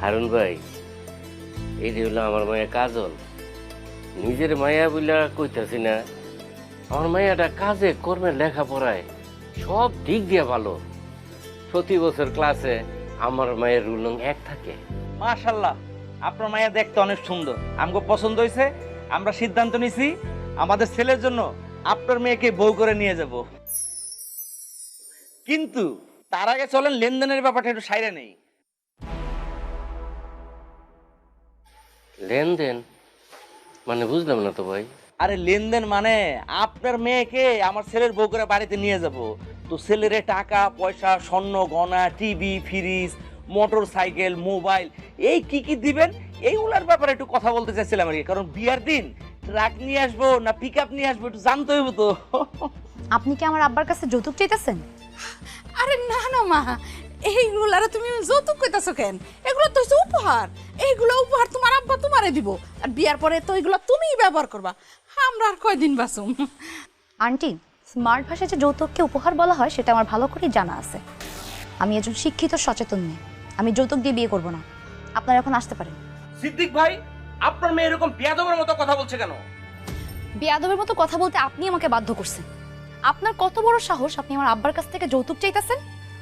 হারুন ভাই, এইটি হলো আমার মায়া কাজল। নিজের মায়া বইলা কইতাছি না, আমার মায়াটা কাজে কর্মে লেখাপড়ায় সব দিক দিয়ে ভালো। প্রতি বছর ক্লাসে আমার মায়ের রুল নং 1 থাকে। মাশাআল্লাহ, আপনার মায়া দেখতে অনেক সুন্দর, আমাকে পছন্দ হয়েছে। আমরা সিদ্ধান্ত নিছি আমাদের ছেলের জন্য আপনার মেয়েকে বউ করে নিয়ে যাব। কিন্তু তার আগে চলেন লেনদেনের ব্যাপারটা একটু সাইরে নেই। লেনদেন মানে বুঝলাম না তো ভাই। আরে লেনদেন মানে আপনার মেয়েকে আমার ছেলের বউ করে বাড়িতে নিয়ে যাব। তো ছেলেরে টাকা পয়সা, স্বর্ণ গয়না, TV, fridge, motor cycle, mobile, এই কি কি দিবেন এইগুলার ব্যাপারে একটু কথা বলতে চাইছিলাম আর কি। কারণ বিয়ার দিন ট্রাক নিয়ে আসবো না পিক আপ নিয়ে আসবো একটু জানতে হইব তো। আপনি কি আমার আব্বার কাছে যৌতুক চাইতেছেন? আরে না না মা, এইগুলো আর তুমি যৌতুক কইতাছো কেন? এগুলো তো হচ্ছে উপহার। এইগুলো উপহার তোমার আব্বা তোমারে দিব, আর বিয়ার পরে তো এগুলো তুমিই ব্যবহার করবা। আমরা আর কয়দিন বাঁচুম। আন্টি, স্মার্ট ভাষায় যে যৌতুককে উপহার বলা হয় সেটা আমার ভালো করেই জানা আছে। আমি একজন শিক্ষিত সচেতন মেয়ে, আমি যৌতুক দিয়ে বিয়ে করব না। আপনারা এখন আসতে পারেন। সিদ্দিক ভাই, আপনার মেয়ে এরকম বেয়াদবের মতো কথা বলছে কেন? বেয়াদবের মতো কথা বলতে আপনি আমাকে বাধ্য করছেন। আপনার কত বড় সাহস, আপনি আমার আব্বার কাছ থেকে যৌতুক চাইতেছেন?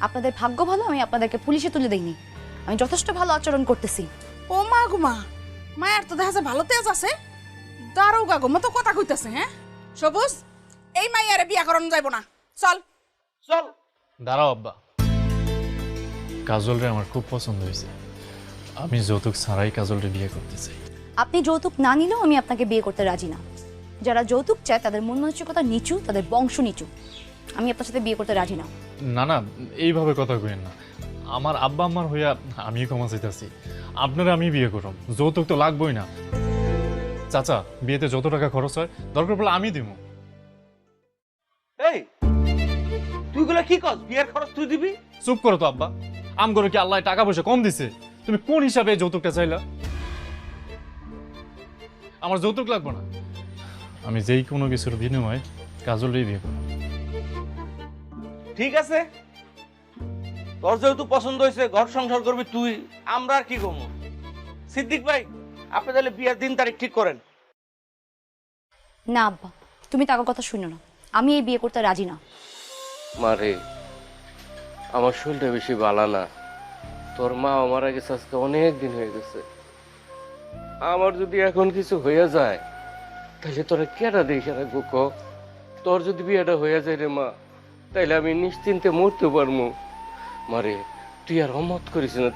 আপনাদের ভাগ্য ভালো আমি আপনাদেরকে পুলিশে তুলে দেইনি। আমি যথেষ্ট ভালো আচরণ করতেছি। ও মা গো মা, মায়ের তো দেখা যায় ভালো তেজ আছে, দারোগা গো মতো কথা কইতাছে। হ্যাঁ সবুজ, এই মাইয়ারে বিয়া করানো যাইব না, চল চল। দাঁড়াও আব্বা, কাজলরে আমার খুব পছন্দ হয়েছে। আমি যৌতুক ছাড়াই কাজলরে বিয়ে করতে চাই। আপনি যৌতুক না নিলেও আমি আপনাকে বিয়ে করতে রাজি না। যারা যৌতুক চায় তাদের মন মানসিকতা নিচু, তাদের বংশ নিচু। আমি আপনার সাথে বিয়ে করতে রাজি না। না না, এইভাবে কথা কইেন না। আমার আব্বা আম্মার হইয়া আমি ক্ষমা চাইতাছি। আপনারা আমি বিয়ে করব, যৌতুক তো লাগবেই না। চাচা, বিয়েতে যত টাকা খরচ হয় দরকার পড়লে আমি দিব। এই তুই গুলো কি কস? বিয়ের খরচ তুই দিবি? চুপ করো তো আব্বা। আম করে কি আল্লাহ টাকা পয়সা কম দিছে? তুমি কোন হিসাবে এই যৌতুকটা চাইলা? আমার যৌতুক লাগবে না। আমি যেই কোনো কিছুর বিনিময়ে কাজলরেই বিয়ে করব। ঠিক আছে, তোর যেহেতু পছন্দ হয়েছে, ঘর সংসার করবি তুই, আমরা আর কি করবো। সিদ্দিক ভাই, আপনি তাহলে বিয়ের দিন তারিখ ঠিক করেন। না আব্বা, তুমি তার কথা শুনো না। আমি এই বিয়ে করতে রাজি না। মারে, আমার শরীরটা বেশি বালা না। তোর মা মারা গেছে আজকে অনেক দিন হয়ে গেছে। আমার যদি এখন কিছু হয়ে যায় তাহলে তোরা কেডা দেখে রাখবো ক? তোর যদি বিয়েটা হয়ে যায় রে মা, তাইলে আমি নিশ্চিন্তে মরতে পারবো। মারে, তুই আর অমত করিস না।